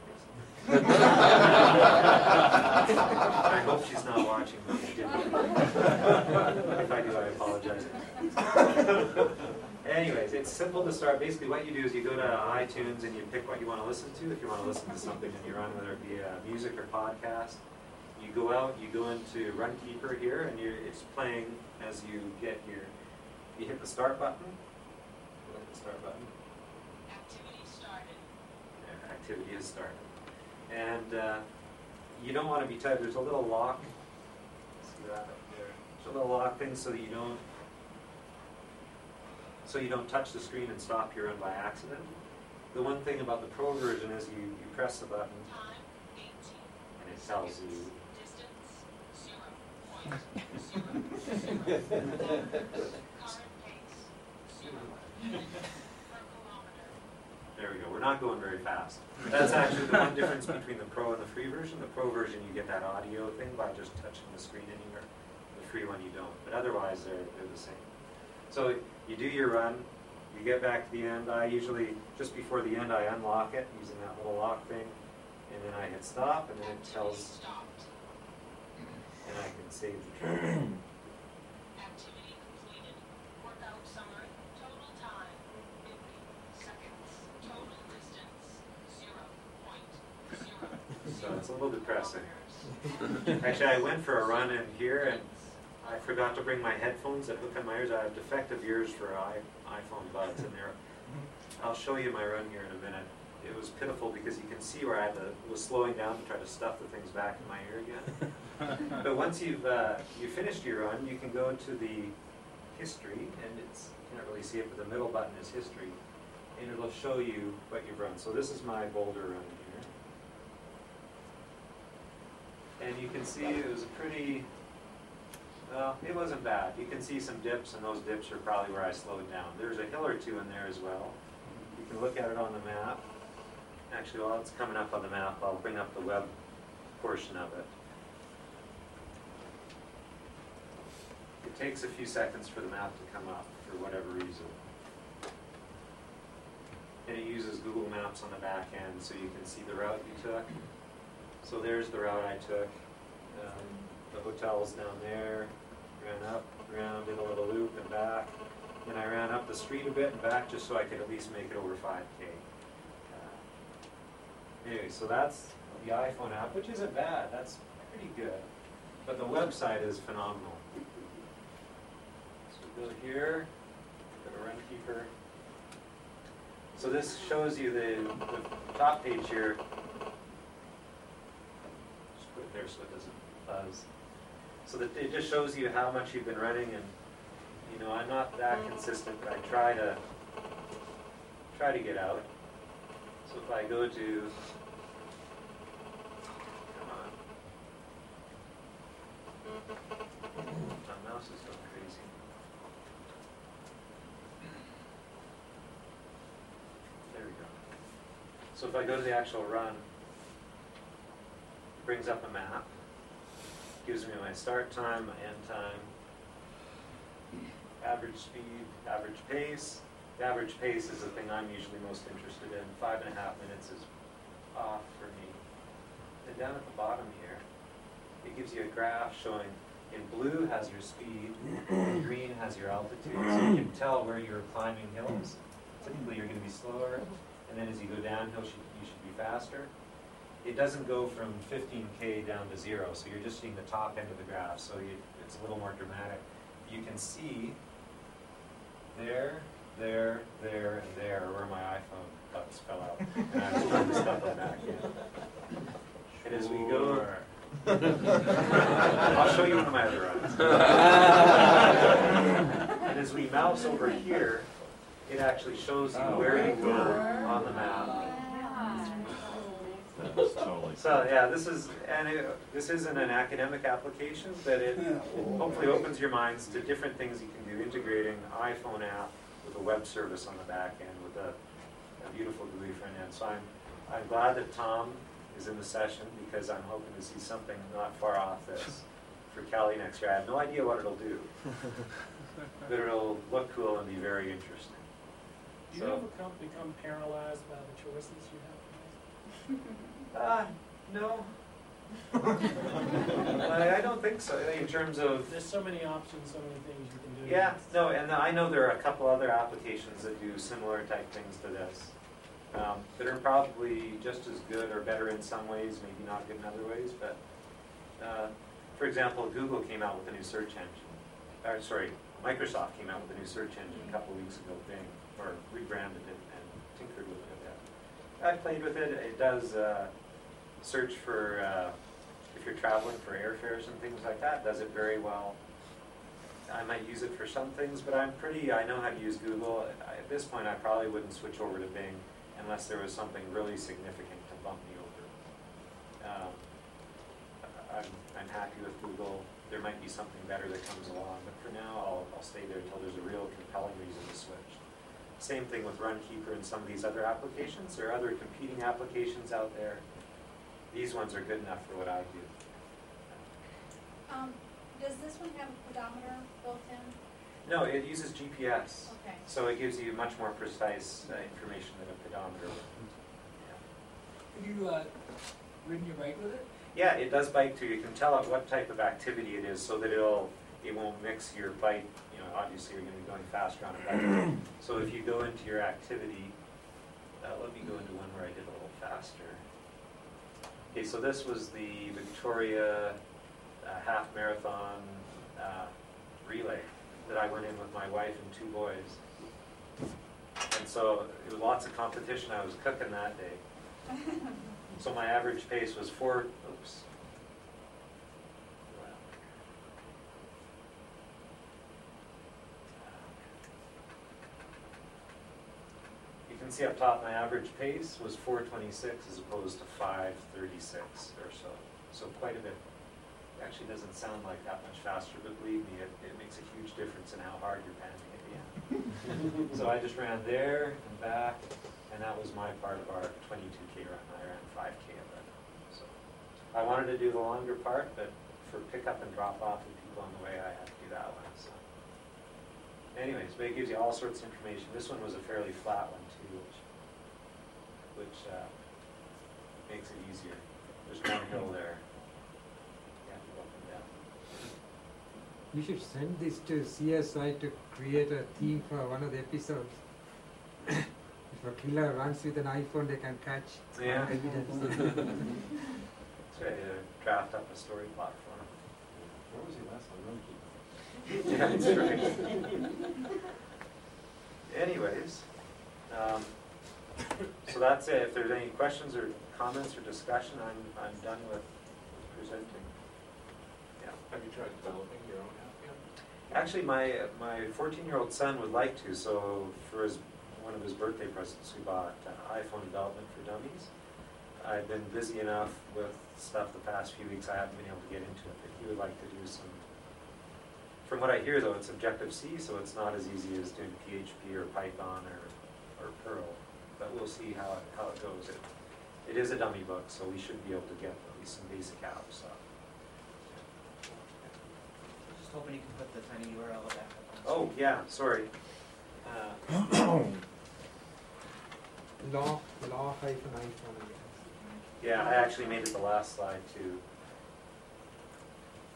I hope she's not watching this. If I do, I apologize. Anyways, it's simple to start. Basically, what you do is you go to iTunes and you pick what you want to listen to. If you want to listen to something in your run, whether it be music or podcast, you go out, you go into Runkeeper here, and it's playing as you you hit the start button. Go hit the start button. Activity started. Yeah, activity is started. And you don't want to be tied. There's a little lock. See that up there? There's a little lock thing so that you don't touch the screen and stop your run by accident. The one thing about the Pro version is you press the button Time 18. and it tells you. Distance 0.0. Current pace 0. Per kilometer. There we go. We're not going very fast. That's actually the one difference between the Pro and the free version. The Pro version you get that audio thing by just touching the screen anywhere. The free one you don't. But otherwise they're the same. So you do your run, you get back to the end. I usually, just before the end, I unlock it using that little lock thing. And then I hit stop, and then it tells, Stopped. and I can save the trip. Activity completed. Workout summary. Total time, 50 seconds. Total distance, 0.0. So it's a little depressing. Actually, I went for a run in here, and I forgot to bring my headphones that hook on my ears. I have defective ears for iPhone buds, and I'll show you my run here in a minute. It was pitiful because you can see where I was slowing down to try to stuff the things back in my ear again. But once you finished your run, you can go to the history, and you can't really see it, but the middle button is history, and it'll show you what you've run. So this is my Boulder run here. And you can see it was a pretty, well, it wasn't bad. You can see some dips, and those dips are probably where I slowed down. There's a hill or two in there as well. You can look at it on the map. Actually, while it's coming up on the map, I'll bring up the web portion of it. It takes a few seconds for the map to come up for whatever reason. And it uses Google Maps on the back end so you can see the route you took. So there's the route I took. The hotel's down there. Ran up, around, did a little loop and back. Then I ran up the street a bit and back just so I could at least make it over 5K. Anyway, so that's the iPhone app, which isn't bad. That's pretty good. But the website is phenomenal. So go here, go to Runkeeper. So this shows you the top page here. Just put it there so it doesn't buzz. So that it just shows you how much you've been running, and you know, I'm not that consistent, but I try to get out. So if I go to, come on, my mouse is going crazy. There we go. So if I go to the actual run, it brings up a map, gives me my start time, my end time, average speed, average pace. The average pace is the thing I'm usually most interested in. 5.5 minutes is off for me. And down at the bottom here, it gives you a graph showing in blue has your speed, in green has your altitude, so you can tell where you're climbing hills. Typically you're going to be slower, and then as you go downhill, you should be faster. It doesn't go from 15K down to 0, so you're just seeing the top end of the graph, so it's a little more dramatic. You can see there, and there where my iPhone cups fell out. And I was trying to stuff them back in. And as we go, I'll show you one of my other runs. And as we mouse over here, it actually shows you where you were on the map. That was totally. So yeah, this isn't an academic application, but it hopefully opens your minds to different things you can do, integrating iPhone app with a web service on the back end with a beautiful GUI front end. So I'm glad that Tom is in the session, because I'm hoping to see something not far off this for Cali next year. I have no idea what it'll do, but it'll look cool and be very interesting. Do you ever become paralyzed by the choices you have to make? No. I don't think so. In terms of, There's so many options, so many things you can do. yeah, no, and I know there are a couple other applications that do similar type things to this, that are probably just as good or better in some ways, maybe not good in other ways. But for example, Google came out with a new search engine. Microsoft came out with a new search engine a couple weeks ago, Bing, or rebranded it and tinkered with it a bit. I played with it. It does search for, if you're traveling, for airfares and things like that. Does it very well. I might use it for some things, but I know how to use Google. At this point, I probably wouldn't switch over to Bing unless there was something really significant to bump me over. I'm happy with Google. There might be something better that comes along, but for now, I'll stay there until there's a real compelling reason to switch. Same thing with Runkeeper and some of these other applications. There are other competing applications out there. These ones are good enough for what I do. Does this one have a pedometer built in? No, it uses GPS. Okay. So it gives you much more precise information than a pedometer would. Have you wouldn't you write with it? Yeah, it does bite too. You can tell it what type of activity it is so that it won't mix your bite. You know, obviously you're going to be going faster on a bite. So if you go into your activity, let me go into one where I did a little faster. Okay, so this was the Victoria half marathon relay that I went in with my wife and 2 boys. And so it was lots of competition. I was cooking that day. So my average pace was 4, oops. You can see up top my average pace was 4:26 as opposed to 5:36 or so. So quite a bit. It actually doesn't sound like that much faster, but believe me, it makes a huge difference in how hard you're panting at the end. So I just ran there and back, and that was my part of our 22K run. I ran 5K of it. So I wanted to do the longer part, but for pickup and drop off with people on the way, I had to do that one. So anyways, but it gives you all sorts of information. This one was a fairly flat one too, which makes it easier. There's one hill there. You have to go up and down. You should send this to CSI to create a theme for one of the episodes. If a killer runs with an iPhone, they can catch Yeah. evidence. Try to draft up a story plot for him. Where was he last on Runkeeper? Yeah, that's right. Anyways, so that's it. If there's any questions or comments or discussion, I'm done with presenting. Yeah. Have you tried developing your own app yet? Actually, my 14-year-old son would like to. So for one of his birthday presents, we bought iPhone development for dummies. I've been busy enough with stuff the past few weeks. I haven't been able to get into it, but he would like to do some. From what I hear, though, it's Objective-C, so it's not as easy as doing PHP or Python or Perl. But we'll see how it goes. It is a dummy book, so we should be able to get at least some basic apps. So. Just hoping you can put the tiny URL back up. Oh, yeah, sorry. Law-iPhone, I guess. Yeah, I actually made it the last slide, too.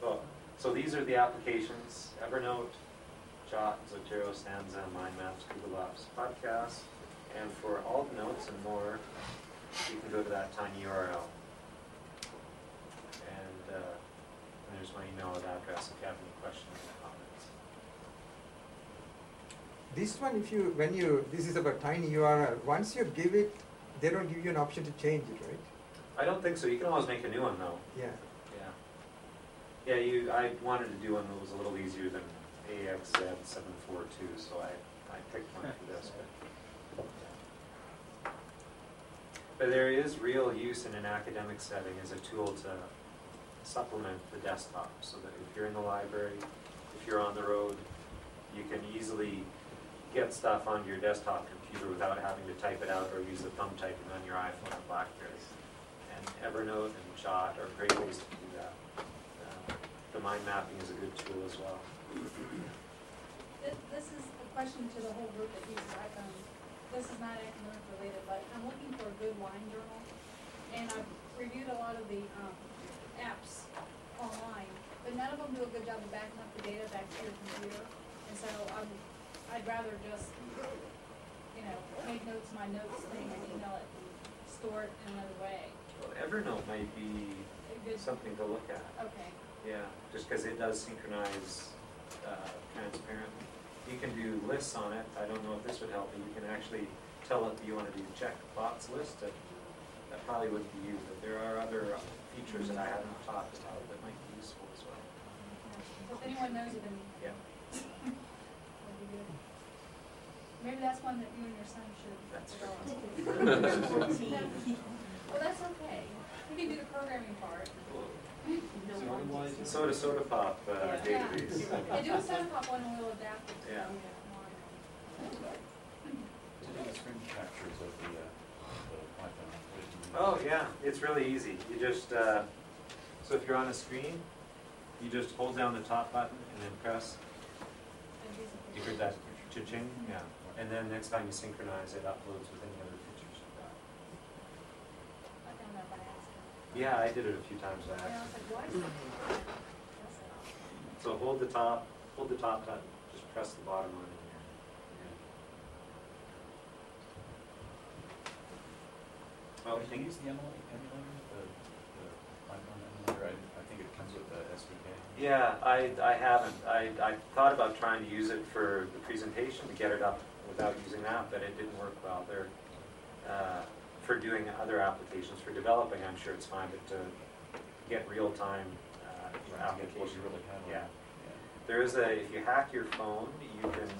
Oh, so these are the applications: EverNote, Jot, Zotero, Stanza, Mind Maps, Google Apps, Podcasts. And for all the notes and more, you can go to that tiny URL. And there's my email address if you have any questions or comments. This one, this is about tiny URL. Once you give it, they don't give you an option to change it, right? I don't think so. You can always make a new one, though. Yeah. Yeah, I wanted to do one that was a little easier than AXZ742, so I picked one for this. But there is real use in an academic setting as a tool to supplement the desktop, so that if you're in the library, if you're on the road, you can easily get stuff onto your desktop computer without having to type it out or use the thumb typing on your iPhone or BlackBerry. And EverNote and Jot are great ways to do that. The mind mapping is a good tool as well. This is a question to the whole group that uses iPhones. This is not academic related, but I'm looking for a good line journal. And I've reviewed a lot of the apps online, but none of them do a good job of backing up the data back to your computer. And so I'd rather just, make notes in my notes thing and email it and store it in another way. Well, EverNote might be something to look at. Okay. Yeah, just because it does synchronize transparently. You can do lists on it. I don't know if this would help, but you can actually tell it that you want to do checkbox list. That probably wouldn't be you, but there are other features that I haven't talked about that might be useful as well. So if anyone knows it, then Yeah. that'd be good. Maybe that's one that you and your son should That's develop. right. Well, that's okay. We can do the programming part. Soda Pop database. Yeah, do a soda pop one and we'll adapt it to Yeah. Taking screen captures of the iPhone. Oh yeah, it's really easy. You just so if you're on a screen, you just hold down the top button and then press. You heard that cha-ching? Yeah. And then next time you synchronize, it uploads with any other pictures you've got. I found that by accident. Yeah, I did it a few times by And I was accident. like, why is it? That's it. So hold the top button, just press the bottom one in here. Yeah. Oh, Can you use the emulator, the iPhone emulator? I think it comes with the SDK. Yeah, I haven't. I thought about trying to use it for the presentation to get it up without using that, but it didn't work well. For doing other applications, for developing, I'm sure it's fine, but to get real-time application. What you really have. Yeah. There is if you hack your phone, you can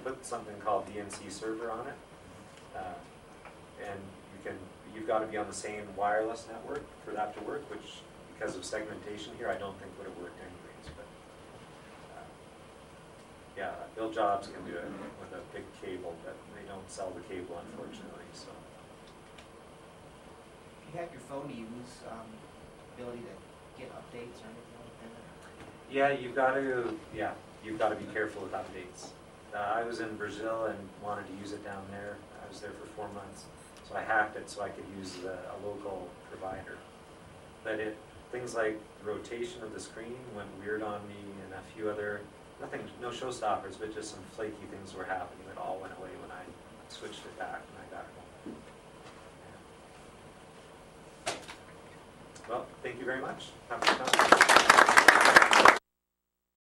put something called DNC server on it, and you've got to be on the same wireless network for that to work, which, because of segmentation here, I don't think would have worked anyways, but yeah, Bill Jobs can do it with a big cable, but they don't sell the cable, unfortunately, so. If you hack your phone, do you lose ability to get updates or anything like that? Yeah, you've got to be careful with updates. I was in Brazil and wanted to use it down there. I was there for 4 months, so I hacked it so I could use a local provider. But things like the rotation of the screen went weird on me, and a few other, no showstoppers, but just some flaky things were happening that all went away when I switched it back when I got home. Yeah. Well, thank you very much. Have a good time.